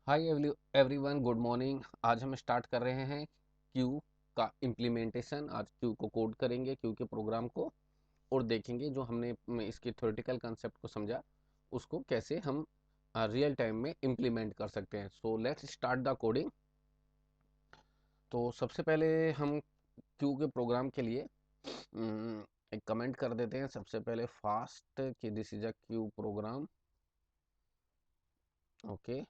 Hi everyone, good morning. आज हम start कर रहे हैं क्यू का इम्प्लीमेंटेशन। आज क्यू को कोड करेंगे, क्यू के प्रोग्राम को, और देखेंगे जो हमने इसके थ्योरेटिकल कंसेप्ट को समझा उसको कैसे हम रियल टाइम में इम्प्लीमेंट कर सकते हैं। So let's start the coding. तो सबसे पहले हम क्यू के प्रोग्राम के लिए एक कमेंट कर देते हैं। सबसे पहले फास्ट कि this is a Q program. Okay,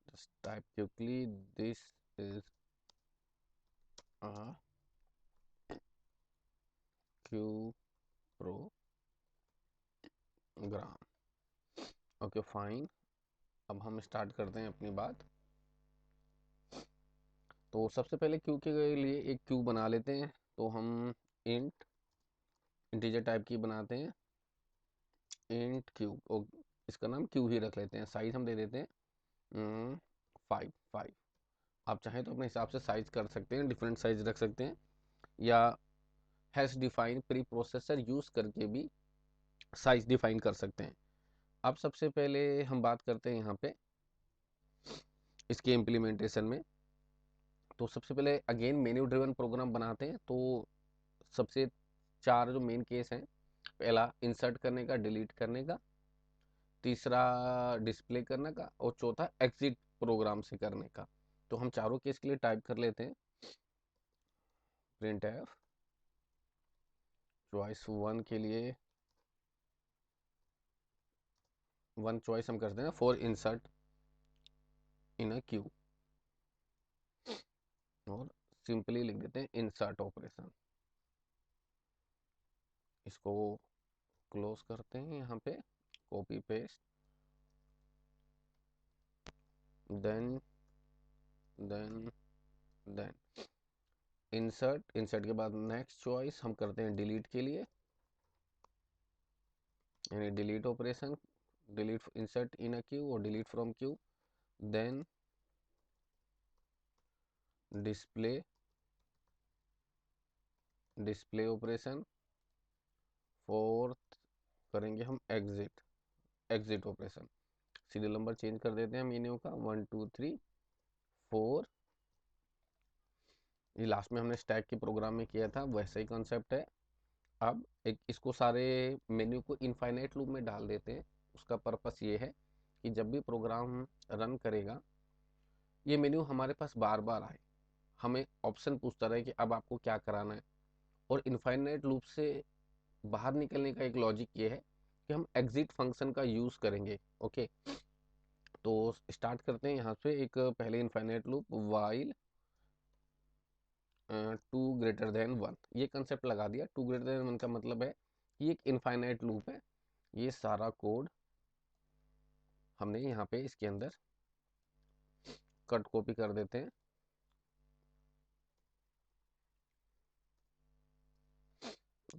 just type quickly, this is a Q program. Okay fine. अब हम स्टार्ट करते हैं अपनी बात। तो सबसे पहले क्यू के लिए एक क्यू बना लेते हैं। तो हम इंटीजर टाइप की बनाते हैं, इंट क्यू, और इसका नाम क्यू ही रख लेते हैं। साइज हम दे देते हैं 5। आप चाहें तो अपने हिसाब से साइज कर सकते हैं, डिफरेंट साइज रख सकते हैं, या hash define pre processor use करके भी साइज डिफाइन कर सकते हैं। अब सबसे पहले हम बात करते हैं यहाँ पे इसके इम्प्लीमेंटेशन में। तो सबसे पहले अगेन मेन्यू ड्रिवन प्रोग्राम बनाते हैं। तो सबसे चार जो मेन केस हैं, पहला इंसर्ट करने का, डिलीट करने का, तीसरा डिस्प्ले करने का, और चौथा एग्जिट प्रोग्राम से करने का। तो हम चारों केस के लिए टाइप कर लेते हैं प्रिंट एफ। चॉइस वन के लिए वन चॉइस हम करते हैं for insert in a queue, और सिंपली लिख देते हैं इंसर्ट ऑपरेशन। इसको क्लोज करते हैं यहाँ पे, copy paste, then then then insert के बाद नेक्स्ट चॉइस हम करते हैं डिलीट के लिए, यानी delete operation, delete insert in a queue और delete from queue. Then display display operation. Fourth करेंगे हम exit operation. Serial number change कर देते हैं मेन्यू का, 1 2 3 4। ये लास्ट में हमने स्टैक के प्रोग्राम में किया था, वैसा ही कॉन्सेप्ट है। अब एक इसको सारे मेन्यू को इनफाइनाइट लूप में डाल देते हैं। उसका पर्पस ये है कि जब भी प्रोग्राम रन करेगा, ये मेन्यू हमारे पास बार बार आए, हमें ऑप्शन पूछता रहे कि अब आपको क्या कराना है। और इनफाइनाइट लूप से बाहर निकलने का एक लॉजिक ये है कि हम एग्जिट फंक्शन का यूज़ करेंगे। ओके, तो स्टार्ट करते हैं यहाँ से एक पहले इनफाइनाइट लूप वाइल 2 > 1। ये कंसेप्ट लगा दिया। 2 > 1 का मतलब है कि एक इनफाइनाइट लूप है। ये सारा कोड हमने यहाँ पे इसके अंदर कट कॉपी कर देते हैं।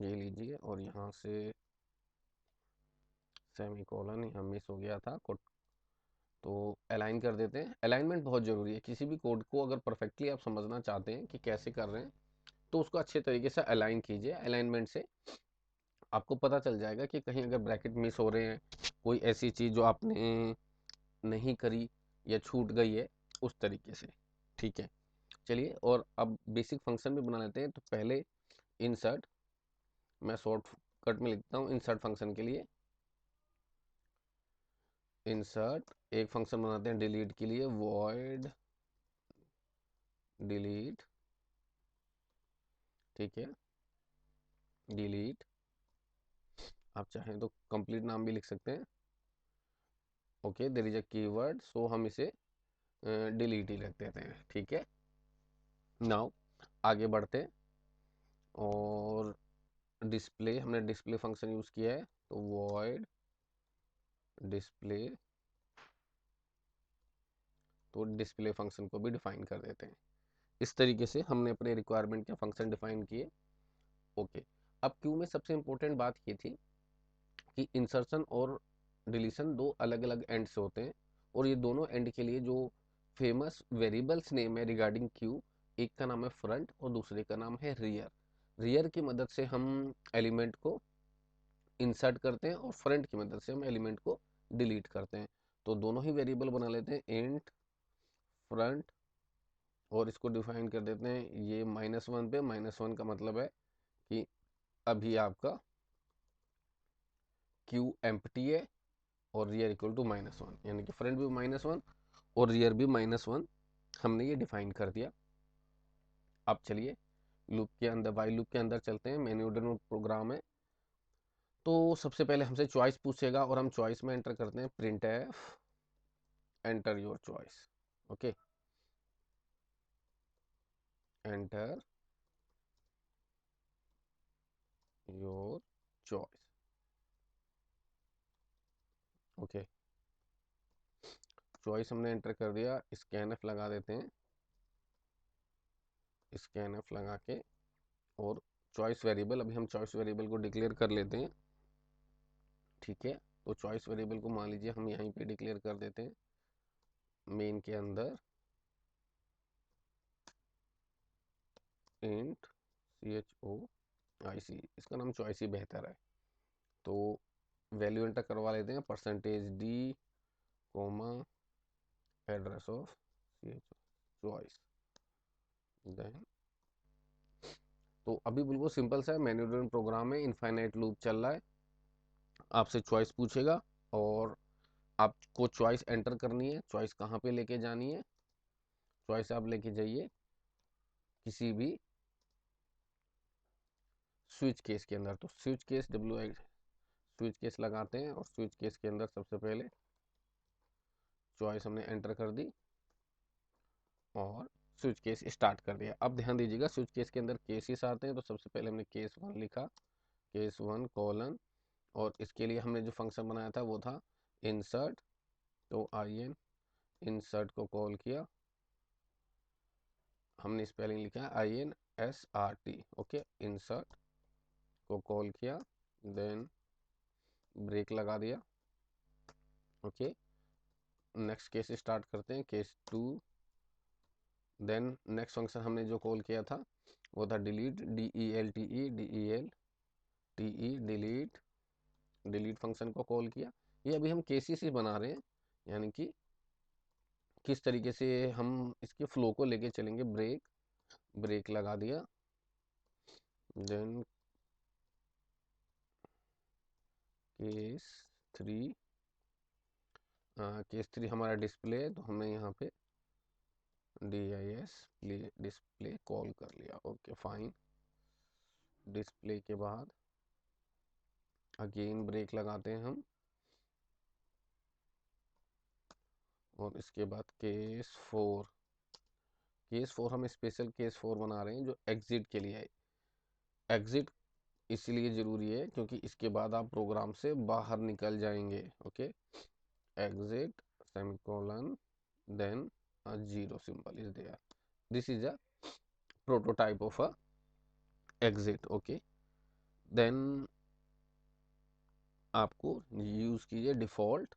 ये लीजिए, और यहाँ से सेमी कॉलन यहाँ मिस हो गया था। तो अलाइन कर देते हैं। अलाइनमेंट बहुत ज़रूरी है। किसी भी कोड को अगर परफेक्टली आप समझना चाहते हैं कि कैसे कर रहे हैं, तो उसको अच्छे तरीके से अलाइन कीजिए। अलाइनमेंट से आपको पता चल जाएगा कि कहीं अगर ब्रैकेट मिस हो रहे हैं, कोई ऐसी चीज़ जो आपने नहीं करी या छूट गई है, उस तरीके से। ठीक है, चलिए, और अब बेसिक फंक्शन भी बना लेते हैं। तो पहले इंसर्ट, मैं शॉर्ट कट में लिखता हूँ इंसर्ट फंक्शन के लिए। इंसर्ट एक फंक्शन बनाते हैं डिलीट के लिए, वॉइड डिलीट। ठीक है, डिलीट, आप चाहें तो कंप्लीट नाम भी लिख सकते हैं। Okay, there is a keyword, so हम इसे डिलीट ही रख देते हैं। ठीक है, नाउ आगे बढ़ते हैं। और डिस्प्ले, हमने डिस्प्ले फंक्शन यूज़ किया है, तो वॉइड डिस्प्ले, तो डिस्प्ले फंक्शन को भी डिफाइन कर देते हैं। इस तरीके से हमने अपने रिक्वायरमेंट के फंक्शन डिफाइन किए। ओके, अब क्यू में सबसे इंपॉर्टेंट बात ये थी कि इंसर्शन और डिलीशन दो अलग अलग एंड से होते हैं, और ये दोनों एंड के लिए जो फेमस वेरिएबल्स नेम है रिगार्डिंग क्यू, एक का नाम है फ्रंट और दूसरे का नाम है रियर। रियर की मदद से हम एलिमेंट को इंसर्ट करते हैं और फ्रंट की मदद से हम एलिमेंट को डिलीट करते हैं। तो दोनों ही वेरिएबल बना लेते हैं इंट फ्रंट, और इसको डिफाइन कर देते हैं ये -1 पे। -1 का मतलब है कि अभी आपका क्यू एम्प्टी है और रियर इक्वल टू -1, यानी कि फ्रंट भी -1 और रियर भी -1 हमने ये डिफाइन कर दिया। अब चलिए लूप के अंदर, वाइल लूप के अंदर चलते हैं। मैन्युअल प्रोग्राम है, तो सबसे पहले हमसे चॉइस पूछेगा और हम चॉइस में एंटर करते हैं print F enter your choice. Okay, enter your choice. Okay, choice हमने एंटर कर दिया। स्कैनफ लगा देते हैं, स्कैनफ लगा के, और चॉइस वेरिएबल, अभी हम चॉइस वेरिएबल को डिक्लेयर कर लेते हैं। ठीक है, तो चॉइस वेरिएबल को मान लीजिए हम यहीं पे डिक्लेयर कर देते हैं मेन के अंदर इंट CHOIC, इसका नाम चॉइस ही बेहतर है। तो वैल्यू एंटर करवा लेते हैं %d, address of choice. Then तो अभी बिल्कुल सिंपल सा मैन्युअल प्रोग्राम है, इनफाइनाइट लूप चल रहा है। आपसे चॉइस पूछेगा और आपको चॉइस एंटर करनी है। चॉइस कहाँ पे लेके जानी है? चॉइस आप लेके जाइए किसी भी स्विच केस के अंदर। तो स्विच केस स्विच केस लगाते हैं, और स्विच केस के अंदर सबसे पहले चॉइस हमने एंटर कर दी और स्विच केस स्टार्ट कर दिया। अब ध्यान दीजिएगा, स्विच केस के अंदर केसेस आते हैं, तो सबसे पहले हमने केस 1 लिखा, केस 1 कॉलन, और इसके लिए हमने जो फंक्शन बनाया था वो था इंसर्ट। तो IN इंसर्ट को कॉल किया, हमने स्पेलिंग लिखा है INSRT। ओके, इंसर्ट को कॉल किया, देन ब्रेक लगा दिया। ओके, नेक्स्ट केस स्टार्ट करते हैं, केस 2। देन नेक्स्ट फंक्शन हमने जो कॉल किया था वो था delete, DELTE delete. Delete function को कॉल किया। ये अभी हम केसेस ही बना रहे हैं, यानी कि किस तरीके से हम इसके फ्लो को लेके चलेंगे। ब्रेक, ब्रेक लगा दिया। देन केस 3, केस 3 हमारा डिस्प्ले है, तो हमने यहाँ पे DIS डिस्प्ले कॉल कर लिया। ओके फाइन, डिस्प्ले के बाद अगेन ब्रेक लगाते हैं हम, और इसके बाद केस 4 हम स्पेशल केस 4 बना रहे हैं जो एग्जिट के लिए है। एग्जिट इसलिए ज़रूरी है क्योंकि इसके बाद आप प्रोग्राम से बाहर निकल जाएंगे। Okay, exit semicolon, then a zero symbol is there. This is a prototype of a exit. Okay, then आपको यूज़ कीजिए डिफ़ॉल्ट,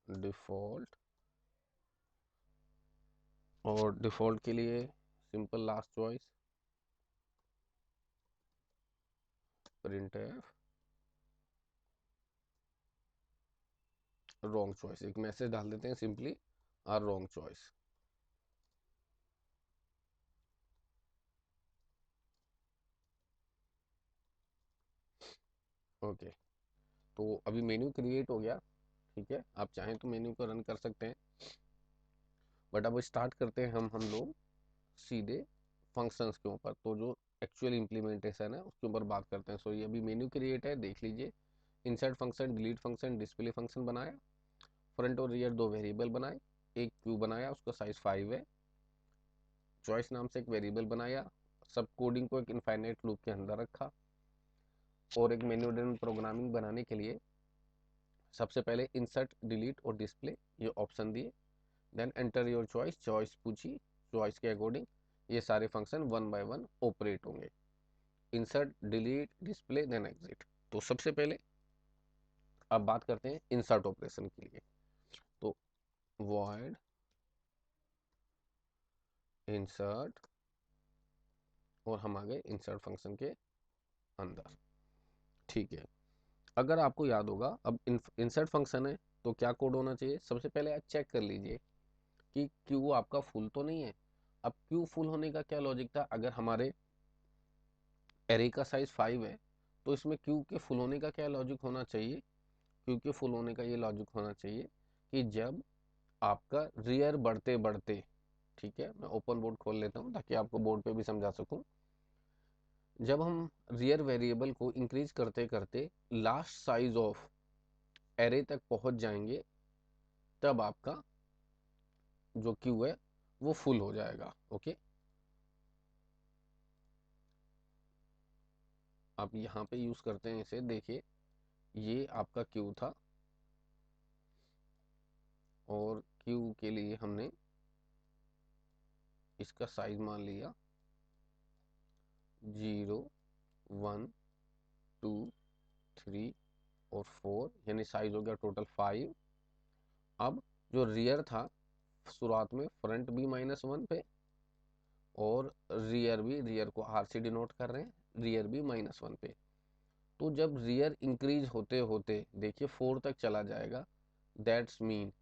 डिफ़ॉल्ट, और डिफ़ॉल्ट के लिए simple last choice printf wrong choice, एक मैसेज डाल देते हैं simply are wrong choice. Okay, तो अभी मेन्यू क्रिएट हो गया। ठीक है, आप चाहें तो मेन्यू को रन कर सकते हैं, बट अब स्टार्ट करते हैं हम लोग सीधे फंक्शंस के ऊपर। तो जो एक्चुअल इम्प्लीमेंटेशन है उसके ऊपर बात करते हैं। सो ये अभी मेन्यू क्रिएट है, देख लीजिए। Insert function, delete function, display function बनाया, फ्रंट और रियर दो वेरिएबल बनाए, एक क्यू बनाया उसका साइज 5 है, चॉइस नाम से एक वेरिएबल बनाया, सब कोडिंग को एक इनफाइनाइट लूप के अंदर रखा, और एक मैन्युअल प्रोग्रामिंग बनाने के लिए सबसे पहले इंसर्ट, डिलीट और डिस्प्ले ये ऑप्शन दिए। Then enter your choice, choice पूछी, चॉइस के अकॉर्डिंग ये सारे फंक्शन 1 बाय 1 ऑपरेट होंगे। Insert, delete, display, then exit. तो सबसे पहले अब बात करते हैं इंसर्ट ऑपरेशन के लिए। तो वॉइड इंसर्ट, और हम आ गए इंसर्ट फंक्शन के अंदर। ठीक है, अगर आपको याद होगा अब इंसर्ट फंक्शन है तो क्या कोड होना चाहिए, सबसे पहले आप चेक कर लीजिए कि क्यू आपका फुल तो नहीं है। अब क्यू फुल होने का क्या लॉजिक था, अगर हमारे एरे का साइज 5 है तो इसमें क्यू के फुल होने का क्या लॉजिक होना चाहिए, क्यू के फुल होने का ये लॉजिक होना चाहिए कि जब आपका रियर बढ़ते बढ़ते, ठीक है मैं ओपन बोर्ड खोल लेता हूँ ताकि आपको बोर्ड पे भी समझा सकूं, जब हम रियर वेरिएबल को इंक्रीज करते करते लास्ट साइज ऑफ एरे तक पहुंच जाएंगे तब आपका जो क्यू है वो फुल हो जाएगा। ओके, आप यहाँ पे यूज करते हैं इसे, देखिए ये आपका क्यू था और क्यू के लिए हमने इसका साइज मान लिया 0 1 2 3 और 4, यानी साइज हो गया टोटल 5। अब जो रियर था शुरुआत में फ्रंट भी -1 पे और रियर भी, रियर को आर से डिनोट कर रहे हैं, रियर भी -1 पे। तो जब रियर इंक्रीज होते होते देखिए 4 तक चला जाएगा, दैट्स मीन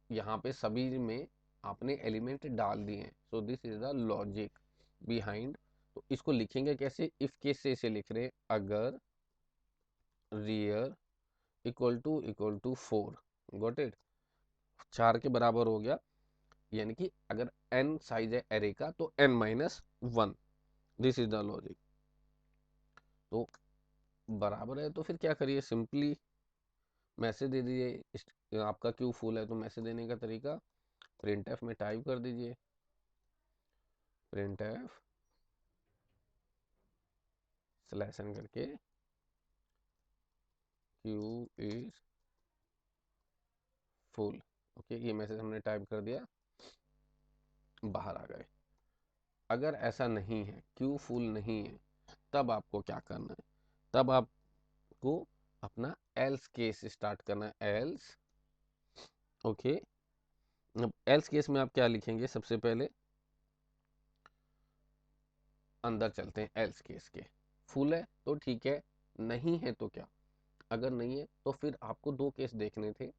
यहाँ पे सभी में आपने एलिमेंट डाल दिए हैं। So this is the logic behind. तो इसको लिखेंगे कैसे, इफ केस से इसे लिख रहे हैं, अगर rear equal to 4, got it, 4 के बराबर हो गया, यानी कि अगर n साइज है एरे का तो n-1, this is the logic. तो बराबर है तो फिर क्या करिए, सिंपली मैसेज दे दीजिए, आपका क्यू फुल है तो मैसेज देने का तरीका प्रिंट में टाइप कर दीजिए, प्रिंट स्लैश एन करके क्यू इज फुल। ओके, ये मैसेज हमने टाइप कर दिया, बाहर आ गए। अगर ऐसा नहीं है, क्यू फुल नहीं है, तब आपको क्या करना है, तब आपको अपना एल्स केस स्टार्ट करना है, एल्स। ओके, अब एल्स केस में आप क्या लिखेंगे, सबसे पहले अंदर चलते हैं एल्स केस के। फुल है तो ठीक है, नहीं है तो क्या, अगर नहीं है तो फिर आपको दो केस देखने थे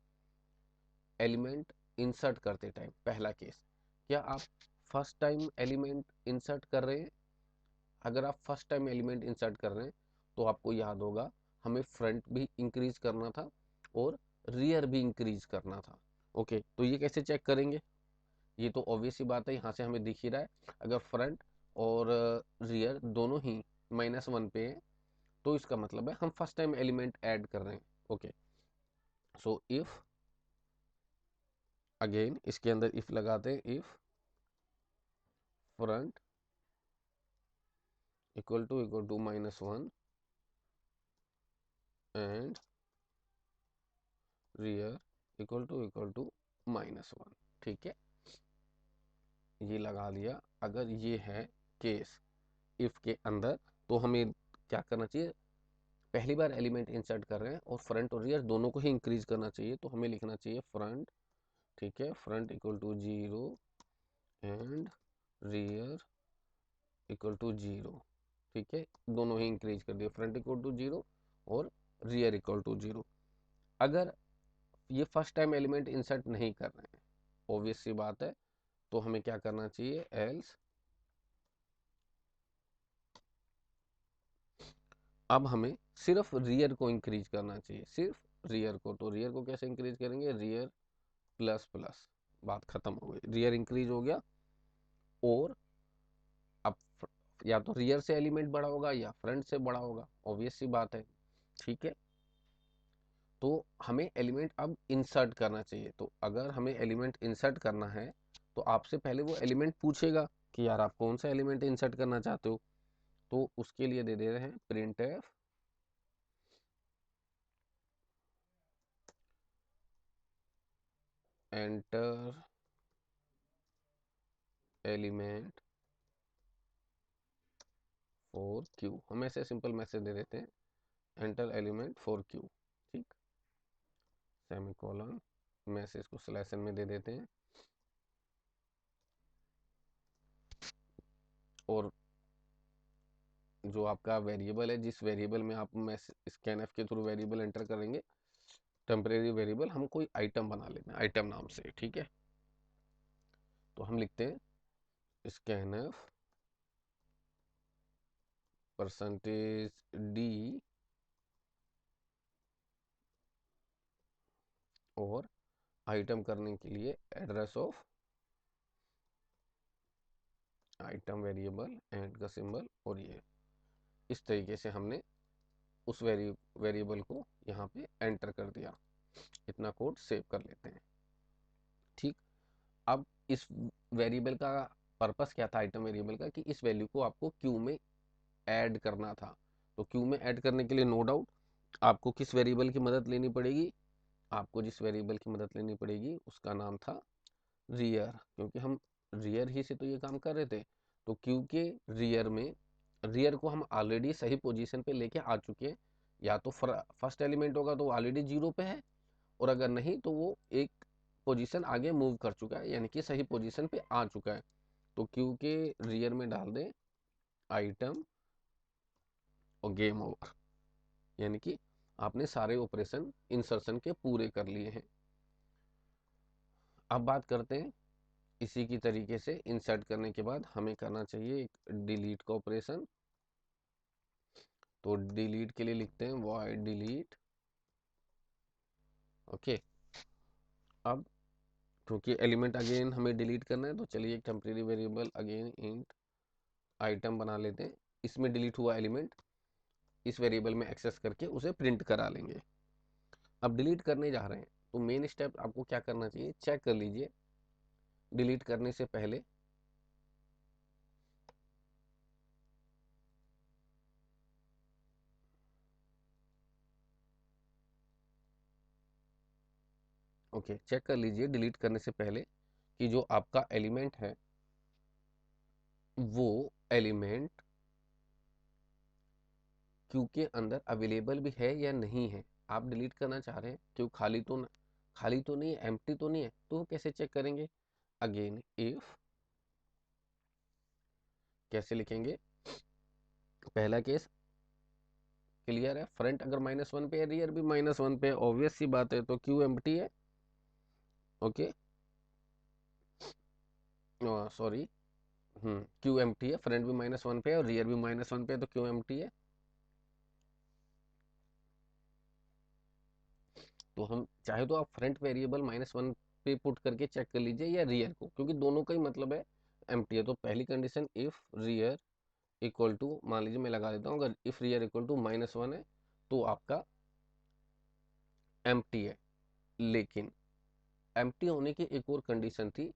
एलिमेंट इंसर्ट करते टाइम। पहला केस, क्या आप फर्स्ट टाइम एलिमेंट इंसर्ट कर रहे हैं, अगर आप फर्स्ट टाइम एलिमेंट इंसर्ट कर रहे हैं तो आपको याद होगा हमें फ्रंट भी इंक्रीज करना था और रियर भी इंक्रीज करना था। ओके, तो ये कैसे चेक करेंगे, ये तो ऑब्वियस सी बात है, यहाँ से हमें दिख ही रहा है अगर फ्रंट और रियर दोनों ही -1 पे है तो इसका मतलब है हम फर्स्ट टाइम एलिमेंट ऐड कर रहे हैं। ओके, सो इफ, अगेन इसके अंदर इफ लगाते हैं, if front equal to -1 and rear equal to -1, ठीक है, ये लगा लिया। अगर ये है केस इफ के अंदर तो हमें क्या करना चाहिए, पहली बार एलिमेंट इंसर्ट कर रहे हैं और फ्रंट और रियर दोनों को ही इंक्रीज करना चाहिए, तो हमें लिखना चाहिए फ्रंट, ठीक है, front equal to 0 and rear equal to 0, ठीक है, दोनों ही इंक्रीज कर दिए, फ्रंट इक्वल टू 0 और रियर इक्वल टू 0। अगर ये फर्स्ट टाइम एलिमेंट इंसर्ट नहीं कर रहे हैं, ऑब्वियस सी बात है, तो हमें क्या करना चाहिए, एल्स। अब हमें सिर्फ रियर को इंक्रीज करना चाहिए, सिर्फ रियर को, तो रियर को कैसे इंक्रीज करेंगे, रियर प्लस प्लस, बात खत्म हो गई, रियर इंक्रीज हो गया। और अब या तो रियर से एलिमेंट बड़ा होगा या फ्रंट से बड़ा होगा, ऑब्वियस सी बात है, ठीक है। तो हमें एलिमेंट अब इंसर्ट करना चाहिए, तो अगर हमें एलिमेंट इंसर्ट करना है तो आपसे पहले वो एलिमेंट पूछेगा कि यार आप कौन सा एलिमेंट इंसर्ट करना चाहते हो, तो उसके लिए दे दे रहे हैं print enter element for Q, हम ऐसे सिंपल मैसेज दे देते हैं एंटर एलिमेंट फॉर क्यू, ठीक, सेमीकोलन, मैसेज को स्लैश एन में दे देते हैं और जो आपका वेरिएबल है, जिस वेरिएबल में आप स्कैनएफ के थ्रू वेरिएबल एंटर करेंगे, टेम्परेरी वेरिएबल, हम कोई आइटम बना लेते हैं आइटम नाम से, ठीक है। तो हम लिखते हैं स्कैनएफ %d और आइटम करने के लिए address of item variable and का सिंबल, और ये इस तरीके से हमने उस वेरिएबल को यहाँ पे एंटर कर दिया। इतना कोड सेव कर लेते हैं, ठीक। अब इस वेरिएबल का पर्पस क्या था, आइटम वेरिएबल का, कि इस वैल्यू को आपको क्यू में ऐड करना था। तो क्यू में ऐड करने के लिए नो डाउट आपको किस वेरिएबल की मदद लेनी पड़ेगी, आपको जिस वेरिएबल की मदद लेनी पड़ेगी उसका नाम था रियर, क्योंकि हम रियर ही से तो ये काम कर रहे थे। तो क्यू के रियर में, रियर को हम ऑलरेडी सही पोजीशन पे लेके आ चुके हैं। या तो फर्स्ट एलिमेंट होगा तो वो ऑलरेडी 0 पे है, और अगर नहीं तो वो एक पोजीशन आगे मूव कर चुका है, यानी कि सही पोजीशन पे आ चुका है। तो क्यू के रियर में डाल दें आइटम और गेम ओवर, यानी कि आपने सारे ऑपरेशन इंसर्शन के पूरे कर लिए हैं। अब बात करते हैं इसी की तरीके से इंसर्ट करने के बाद हमें करना चाहिए एक डिलीट का ऑपरेशन। तो डिलीट के लिए लिखते हैं वॉइड डिलीट, ओके। अब क्योंकि एलिमेंट अगेन हमें डिलीट करना है, तो चलिए एक temporary variable again int item बना लेते हैं। इसमें डिलीट हुआ एलिमेंट इस वेरिएबल में एक्सेस करके उसे प्रिंट करा लेंगे। अब डिलीट करने जा रहे हैं, तो मेन स्टेप आपको क्या करना चाहिए, चेक कर लीजिए डिलीट करने से पहले ओके, चेक कर लीजिए डिलीट करने से पहले कि जो आपका एलिमेंट है वो एलिमेंट क्यू के अंदर अवेलेबल भी है या नहीं है। आप डिलीट करना चाह रहे हैं, क्यू खाली तो नहीं है, एम्प्टी तो नहीं है, तो कैसे चेक करेंगे, अगेन इफ, कैसे लिखेंगे, पहला केस क्लियर है, फ्रंट अगर -1 पे है, रियर भी -1 पे है, ऑब्वियस सी बात है, तो क्यू एम्प्टी है, ओके, सॉरी, क्यू एम्प्टी है, फ्रंट भी -1 पे है और रियर भी -1 पे है, तो क्यू एम्प्टी है। तो हम चाहे तो आप फ्रंट वेरिएबल -1 पे पुट करके चेक कर लीजिए या रियर को, क्योंकि दोनों का ही मतलब है एम्प्टी है। तो पहली condition if rear equal to, मान लीजिए मैं लगा देता हूँ, अगर इफ रियर इक्वल टू -1 है तो आपका एम्प्टी है। लेकिन एम्प्टी होने की एक और कंडीशन थी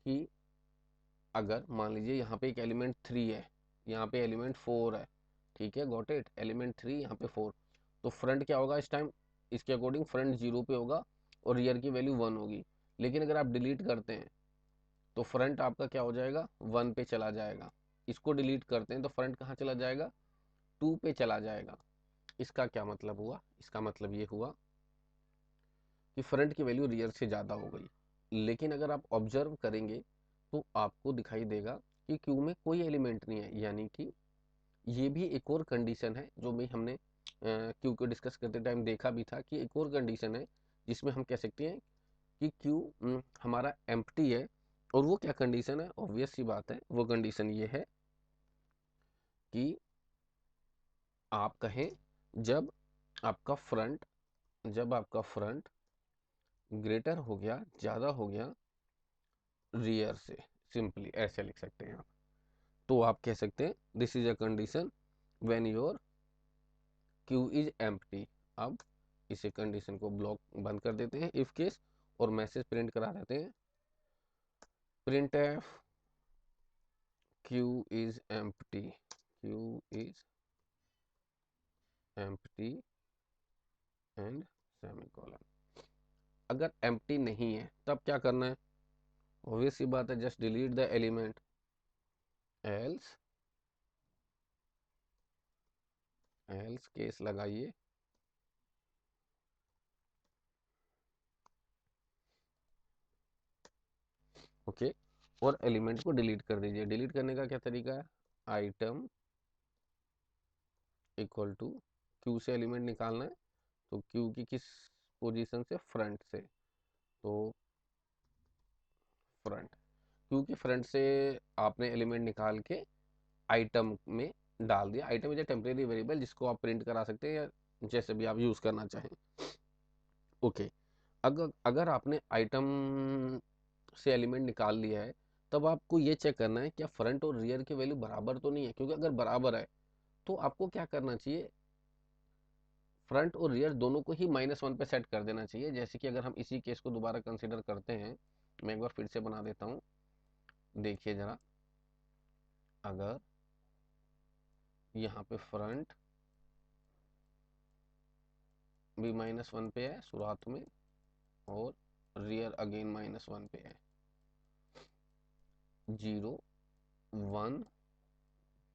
कि अगर मान लीजिए यहाँ पे एक एलिमेंट 3 है, यहाँ पे एलिमेंट 4 है, ठीक है, गॉट इट, एलिमेंट 3 यहाँ पे 4, तो फ्रंट क्या होगा इस टाइम, इसके अकॉर्डिंग फ्रंट 0 पे होगा और रियर की वैल्यू 1 होगी। लेकिन अगर आप डिलीट करते हैं तो फ्रंट आपका क्या हो जाएगा, 1 पे चला जाएगा। इसको डिलीट करते हैं तो फ्रंट कहाँ चला जाएगा, 2 पे चला जाएगा। इसका क्या मतलब हुआ, इसका मतलब ये हुआ कि फ्रंट की वैल्यू रियर से ज़्यादा हो गई। लेकिन अगर आप ऑब्जर्व करेंगे तो आपको दिखाई देगा कि क्यू में कोई एलिमेंट नहीं है, यानी कि ये भी एक और कंडीशन है जो भी हमने क्यू को डिस्कस करते टाइम देखा भी था, कि एक और कंडीशन है जिसमें हम कह सकते हैं कि क्यू हमारा एम्प्टी है। और वो क्या कंडीशन है, ऑब्वियस सी बात है, वो कंडीशन ये है कि आप कहें जब आपका फ्रंट ग्रेटर हो गया, ज़्यादा हो गया रियर से, सिंपली ऐसे लिख सकते हैं आप। तो आप कह सकते हैं this is a condition when your Q is empty. अब इसे कंडीशन को ब्लॉक बंद कर देते हैं इफ केस, और मैसेज प्रिंट करा देते हैं, print F Q is empty, Q is empty and semicolon. अगर एम्प्टी नहीं है तब क्या करना है, ऑब्वियस सी बात है, just delete the element, else else case लगाइए, ओके, और एलिमेंट को डिलीट कर दीजिए। डिलीट करने का क्या तरीका है, आइटम इक्वल टू क्यू से एलिमेंट निकालना है, तो क्यू की किस पोजीशन से, फ्रंट से, तो फ्रंट, क्यू की फ्रंट से आपने एलिमेंट निकाल के आइटम में डाल दिया। Item is a temporary variable जिसको आप प्रिंट करा सकते हैं या जैसे भी आप यूज करना चाहें। ओके, अगर अगर आपने आइटम से एलिमेंट निकाल लिया है, तब आपको ये चेक करना है क्या फ्रंट और रियर की वैल्यू बराबर तो नहीं है, क्योंकि अगर बराबर है तो आपको क्या करना चाहिए, फ्रंट और रियर दोनों को ही -1 पे सेट कर देना चाहिए। जैसे कि अगर हम इसी केस को दोबारा कंसिडर करते हैं, मैं एक बार फिर से बना देता हूँ, देखिए जरा, अगर यहाँ पे फ्रंट भी -1 पे है शुरुआत में, और रियर अगेन -1 पे है, 0 1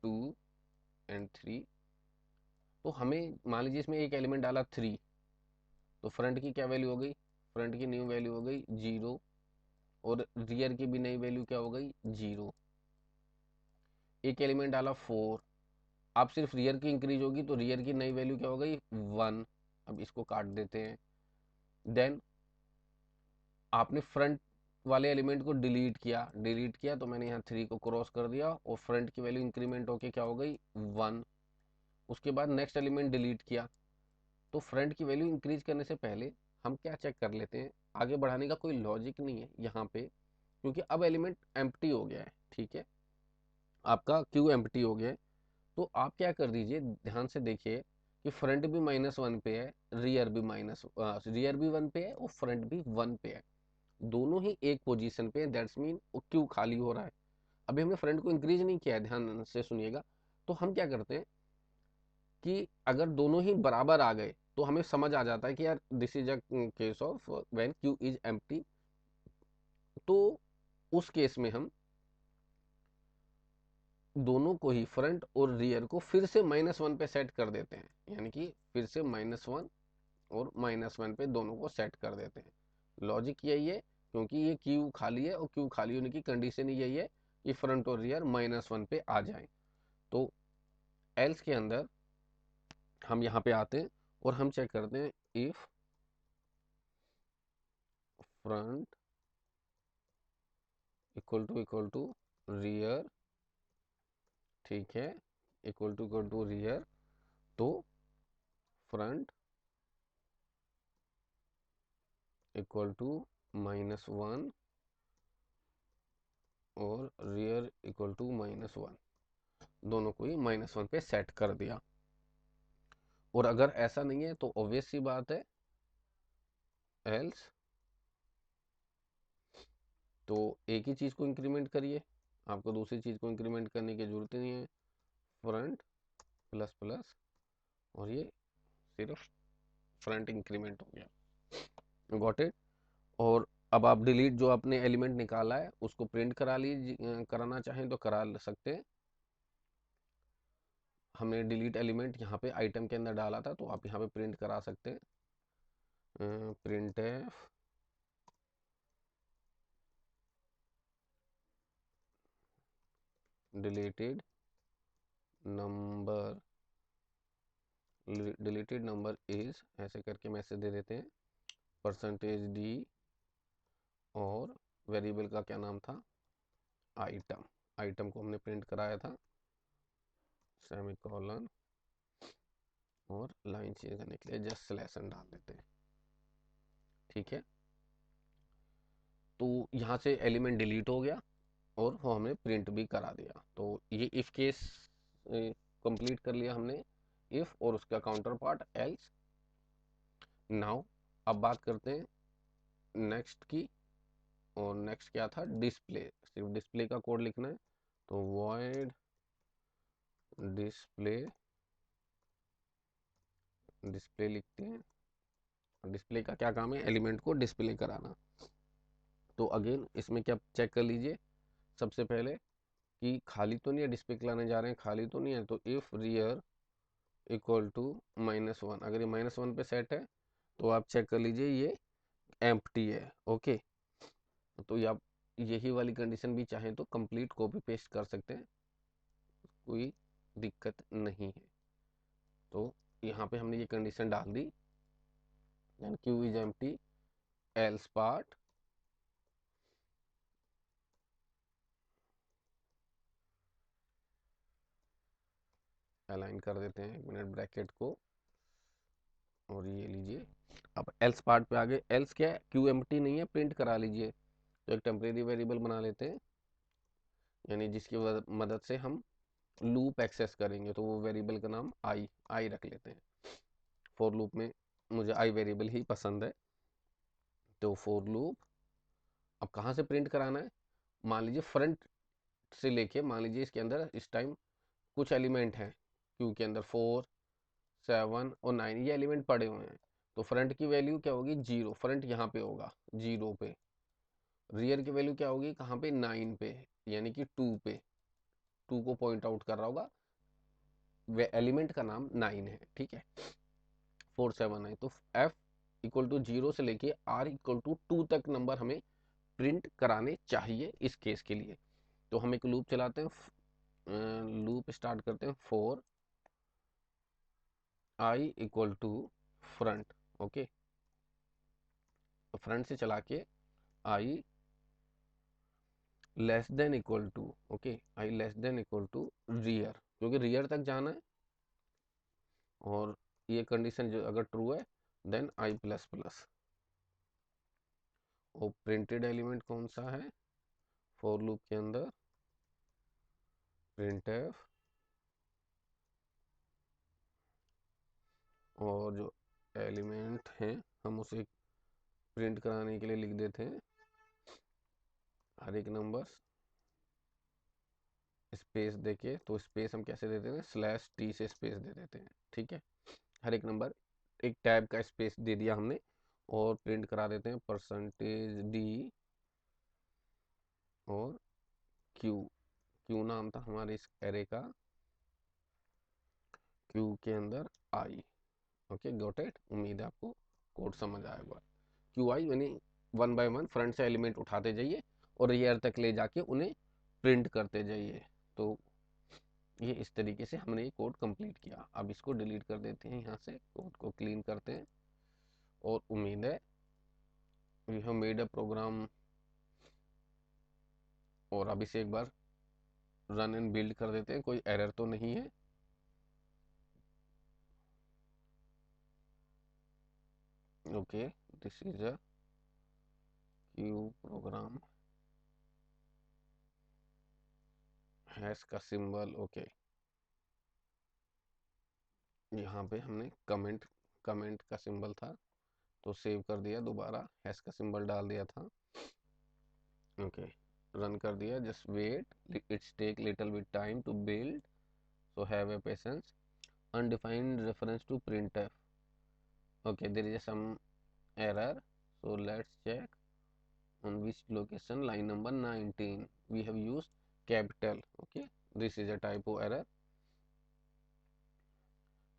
2 एंड 3, तो हमें मान लीजिए इसमें एक एलिमेंट डाला 3, तो फ्रंट की क्या वैल्यू हो गई, फ्रंट की न्यू वैल्यू हो गई 0, और रियर की भी नई वैल्यू क्या हो गई 0। एक एलिमेंट डाला 4, अब सिर्फ रियर की इंक्रीज होगी, तो रियर की नई वैल्यू क्या हो गई 1। अब इसको काट देते हैं। देन आपने फ्रंट वाले एलिमेंट को डिलीट किया तो मैंने यहाँ 3 को क्रॉस कर दिया, और फ्रंट की वैल्यू इंक्रीमेंट होके क्या हो गई 1। उसके बाद नेक्स्ट एलिमेंट डिलीट किया, तो फ्रंट की वैल्यू इंक्रीज करने से पहले हम क्या चेक कर लेते हैं, आगे बढ़ाने का कोई लॉजिक नहीं है यहाँ पे, क्योंकि अब एलिमेंट एम्प्टी हो गया है, ठीक है, आपका क्यू एम्प्टी हो गया है। तो आप क्या कर दीजिए, ध्यान से देखिए कि फ्रंट भी -1 पे है, रियर भी 1 पे है, और फ्रंट भी 1 पे है, दोनों ही एक पोजीशन पे है, दैट्स मीन वो क्यू खाली हो रहा है। अभी हमने फ्रंट को इंक्रीज नहीं किया है, ध्यान से सुनिएगा। तो हम क्या करते हैं कि अगर दोनों ही बराबर आ गए तो हमें समझ आ जाता है कि यार this is a case of when Q is empty. तो उस केस में हम दोनों को ही, फ्रंट और रियर को, फिर से -1 पे सेट कर देते हैं, यानी कि फिर से -1 और -1 पे दोनों को सेट कर देते हैं। लॉजिक यही है, क्योंकि ये क्यू खाली है, और क्यू खाली होने की कंडीशन ही यही है कि फ्रंट और रियर -1 पे आ जाए। तो एल्स के अंदर हम यहाँ पे आते हैं और हम चेक करते हैं, if front equal to rear, ठीक है, इक्वल टू रियर, तो फ्रंट इक्वल टू -1 और रियर इक्वल टू -1, दोनों को ही -1 पे सेट कर दिया। और अगर ऐसा नहीं है तो ऑब्वियस सी बात है, एल्स, तो एक ही चीज़ को इंक्रीमेंट करिए, आपको दूसरी चीज़ को इंक्रीमेंट करने की जरूरत ही नहीं है। फ्रंट प्लस प्लस, और ये सिर्फ फ्रंट इंक्रीमेंट हो गया, गॉट इट। और अब आप डिलीट, जो आपने एलिमेंट निकाला है उसको प्रिंट करा लीजिए, कराना चाहें तो करा सकते हैं। हमने डिलीट एलिमेंट यहाँ पे आइटम के अंदर डाला था, तो आप यहाँ पे प्रिंट करा सकते हैं, print F deleted number, deleted number is, ऐसे करके मैसेज दे देते हैं, %d, और वेरिएबल का क्या नाम था, आइटम, आइटम को हमने प्रिंट कराया था, सेमीकोलन, और लाइन चेंज करने के लिए जस्ट स्लैशन डाल देते हैं, ठीक है। तो यहाँ से एलिमेंट डिलीट हो गया और वो हमने प्रिंट भी करा दिया। तो ये इफ केस कंप्लीट कर लिया हमने, इफ और उसका काउंटर पार्ट एल्स। नाउ अब बात करते हैं नेक्स्ट की, और नेक्स्ट क्या था, डिस्प्ले, सिर्फ डिस्प्ले का कोड लिखना है, तो वॉइड डिस्प्ले, डिस्प्ले लिखते हैं। डिस्प्ले का क्या काम है, एलिमेंट को डिस्प्ले कराना। तो अगेन इसमें क्या चेक कर लीजिए, सबसे पहले कि खाली तो नहीं है, डिस्प्ले लाने जा रहे हैं, खाली तो नहीं है, तो इफ रियर इक्वल टू -1, अगर ये -1 पे सेट है तो आप चेक कर लीजिए ये एम्प्टी है, ओके। तो ये आप यही वाली कंडीशन भी चाहें तो कंप्लीट कॉपी पेस्ट कर सकते हैं, कोई दिक्कत नहीं है। तो यहाँ पे हमने ये कंडीशन डाल दी, then queue is empty, else part align कर देते हैं, 1 मिनट ब्रैकेट को, और ये लीजिए। अब एल्स पार्ट पे आगे, एल्स क्या है, क्यू एम्प्टी नहीं है, प्रिंट करा लीजिए। तो एक टेम्परेरी वेरिएबल बना लेते हैं, यानी जिसकी मदद से हम लूप एक्सेस करेंगे। तो वो वेरिएबल का नाम आई रख लेते हैं। फॉर लूप में मुझे आई वेरिएबल ही पसंद है। तो फॉर लूप, अब कहाँ से प्रिंट कराना है, मान लीजिए फ्रंट से लेके, मान लीजिए इसके अंदर इस टाइम कुछ एलिमेंट हैं क्यू के अंदर, 4, 7 और 9 ये एलिमेंट पड़े हुए हैं। तो फ्रंट की वैल्यू क्या होगी, 0, फ्रंट यहाँ पे होगा 0 पे। रियर की वैल्यू क्या होगी, कहाँ पे, 9 पे, यानी कि 2 पे, 2 को पॉइंट आउट कर रहा होगा, वे एलिमेंट का नाम 9 है, ठीक है। 4, 7 है, तो f इक्वल टू 0 से लेके r इक्वल टू 2 तक नंबर हमें प्रिंट कराने चाहिए इस केस के लिए। तो हम एक लूप चलाते हैं, लूप स्टार्ट करते हैं, 4 i equal to front, okay. तो फ्रंट से चला के i less than equal to, okay, i less than equal to rear, क्योंकि रियर तक जाना है। और ये कंडीशन जो अगर ट्रू है, देन i प्लस प्लस। और प्रिंटेड एलिमेंट कौन सा है फॉर लूप के अंदर, printf, और जो एलिमेंट हैं हम उसे प्रिंट कराने के लिए लिख देते हैं हर एक नंबर स्पेस देके। तो स्पेस हम कैसे देते हैं, /t से स्पेस दे देते हैं, ठीक है। हर एक नंबर एक टैब का स्पेस दे दिया हमने, और प्रिंट करा देते हैं %d और क्यू नाम था हमारे इस एरे का, क्यू के अंदर आई, ओके, गॉट इट। उम्मीद है आपको कोड समझ आएगा। क्यू आई यानी 1 बाय 1 फ्रंट से एलिमेंट उठाते जाइए और रियर तक ले जाके उन्हें प्रिंट करते जाइए। तो ये इस तरीके से हमने ये कोड कंप्लीट किया। अब इसको डिलीट कर देते हैं, यहाँ से कोड को क्लीन करते हैं, और उम्मीद है we have made a program. और अब इसे एक बार रन एंड बिल्ड कर देते हैं, कोई एरर तो नहीं है। Okay, this is a Q program, hash का सिंबल, ओके। यहाँ पे हमने कमेंट कमेंट का सिंबल था, तो सेव कर दिया, दोबारा हैश का सिंबल डाल दिया था, ओके। रन कर दिया, just wait, it's take little bit time to build, so have a patience. undefined reference to printf, okay, there is some error, so let's check on which location, line number 19 we have used capital, okay, this is a typo error,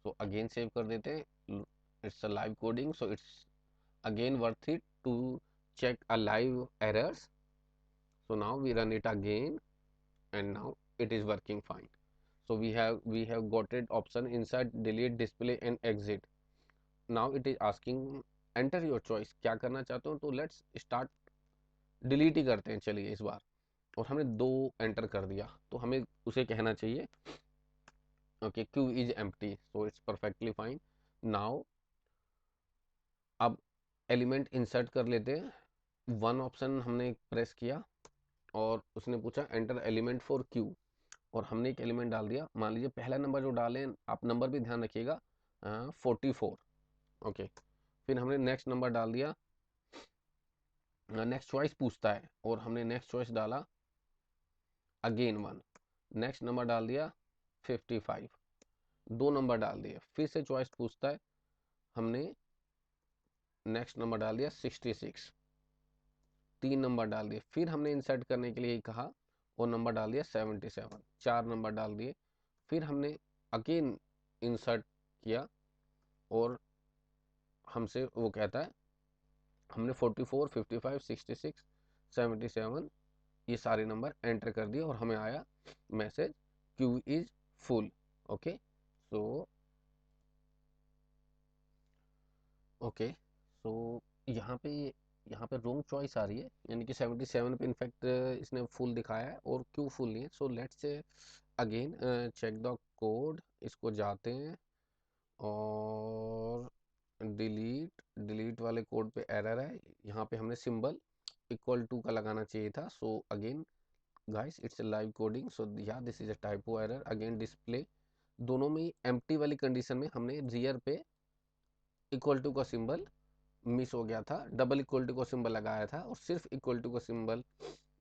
so again save कर देते हैं। it's a live coding, so it's again worth it to check a live errors, so now we run it again, and now it is working fine. So we have got it option inside delete, display and exit. Now it is asking enter your choice, क्या करना चाहते हो, तो let's start delete ही करते हैं, चलिए इस बार। और हमने 2 एंटर कर दिया, तो हमें उसे कहना चाहिए okay Q is empty, so it's perfectly fine. Now अब एलिमेंट इंसर्ट कर लेते हैं। 1 ऑप्शन हमने प्रेस किया, और उसने पूछा एंटर एलिमेंट फॉर क्यू, और हमने एक एलिमेंट डाल दिया। मान लीजिए पहला नंबर जो डालें, आप नंबर भी ध्यान रखिएगा, 44, ओके। फिर हमने नेक्स्ट नंबर डाल दिया, नेक्स्ट चॉइस पूछता है, और हमने नेक्स्ट चॉइस डाला अगेन 1, नेक्स्ट नंबर डाल दिया 55, 2 नंबर डाल दिए, फिर से चॉइस पूछता है, हमने नेक्स्ट नंबर डाल दिया 66, 3 नंबर डाल दिए, फिर हमने इंसर्ट करने के लिए कहा और नंबर डाल दिया 77, 4 नंबर डाल दिए, फिर हमने अगेन इंसर्ट किया, और हमसे वो कहता है हमने 44, 55, 66, 77 ये सारे नंबर एंटर कर दिए, और हमें आया message queue is full, okay. So okay, so यहाँ पे यहाँ पे रॉन्ग चॉइस आ रही है, यानी कि 77 पे इनफैक्ट इसने फुल दिखाया है और क्यों फुल नहीं है। So let's again check the code, इसको जाते हैं और डिलीट, डिलीट वाले कोड पे एरर है, यहाँ पे हमने सिंबल इक्वल टू का लगाना चाहिए था। So again guys it's live coding, so या this is a typo error. Again display, दोनों में एम्प्टी वाली कंडीशन में हमने रियर पे इक्वल टू का सिंबल मिस हो गया था, डबल इक्वल टू का सिंबल लगाया था और सिर्फ इक्वल टू का सिंबल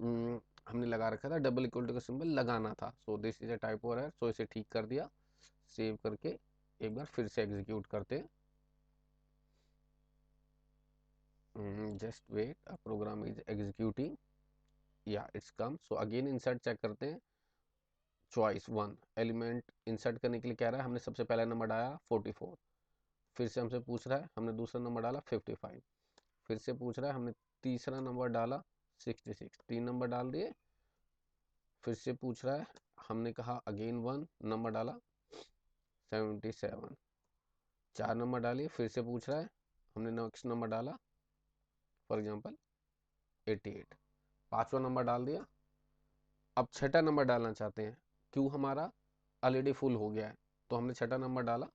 हमने लगा रखा था, डबल इक्वल टू का सिंबल लगाना था। So this is a typo error, so इसे ठीक कर दिया। सेव करके एक बार फिर से एग्जीक्यूट करते हैं। Just wait, a program is executing, या it's come. So again insert check करते हैं, चॉइस वन एलिमेंट इंसर्ट करने के लिए कह रहा है, हमने सबसे पहला नंबर डाला 44, फिर से हमसे पूछ रहा है, हमने दूसरा नंबर डाला 55, फिर से पूछ रहा है, हमने तीसरा नंबर डाला 66, 3 नंबर डाल दिए। फिर से पूछ रहा है, हमने कहा अगेन 1 नंबर डाला 77, 4 नंबर डालिए। फिर से पूछ रहा है, हमने नेक्स्ट नंबर डाला फॉर एग्जांपल 88, 5वां नंबर डाल दिया। अब छठा नंबर डालना चाहते हैं, क्यों हमारा ऑलरेडी फुल हो गया है, तो हमने छठा नंबर डाला,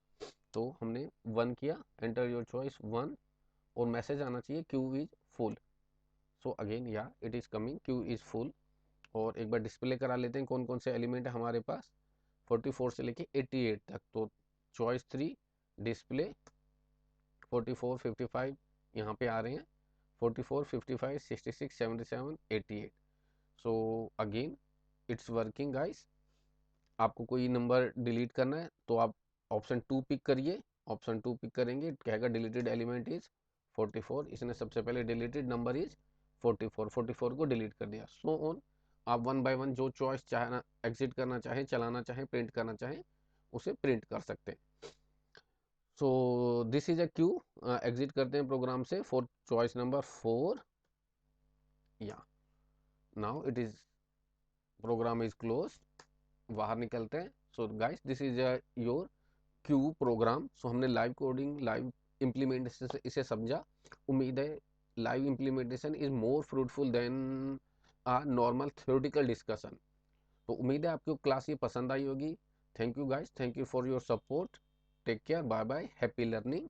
तो हमने 1 किया, एंटर योर चॉइस 1, और मैसेज आना चाहिए queue is full. So again या it is coming, queue is full. और एक बार डिस्प्ले करा लेते हैं कौन कौन से एलिमेंट है हमारे पास, 44 से लेके 88 तक। तो चॉइस 3 डिस्प्ले 44 55 यहाँ पे आ रहे हैं, 44 55 66 77 88। So again it's working guys. आपको कोई नंबर डिलीट करना है तो आप ऑप्शन 2 पिक करिए, ऑप्शन 2 पिक करेंगे, कहेगा डिलीटेड एलिमेंट इज 44, इसने सबसे पहले डिलीटेड नंबर इज 44, 44 को डिलीट कर दिया। सो ऑन, आप वन बाय वन जो चॉइस चाहना, एग्जिट करना चाहें, चलाना चाहें, प्रिंट करना चाहें, उसे प्रिंट कर सकते हैं। So this is a queue, exit करते हैं प्रोग्राम से फॉर चॉइस नंबर 4, या now it is, program is close, बाहर निकलते हैं। So guys this is your queue program. So हमने लाइव कोडिंग, लाइव इम्प्लीमेंटेशन से इसे समझा। उम्मीद है live implementation is more fruitful than a normal theoretical discussion. तो उम्मीद है आपको क्लास ये पसंद आई होगी। Thank you guys, thank you for your support, take care, bye bye, happy learning.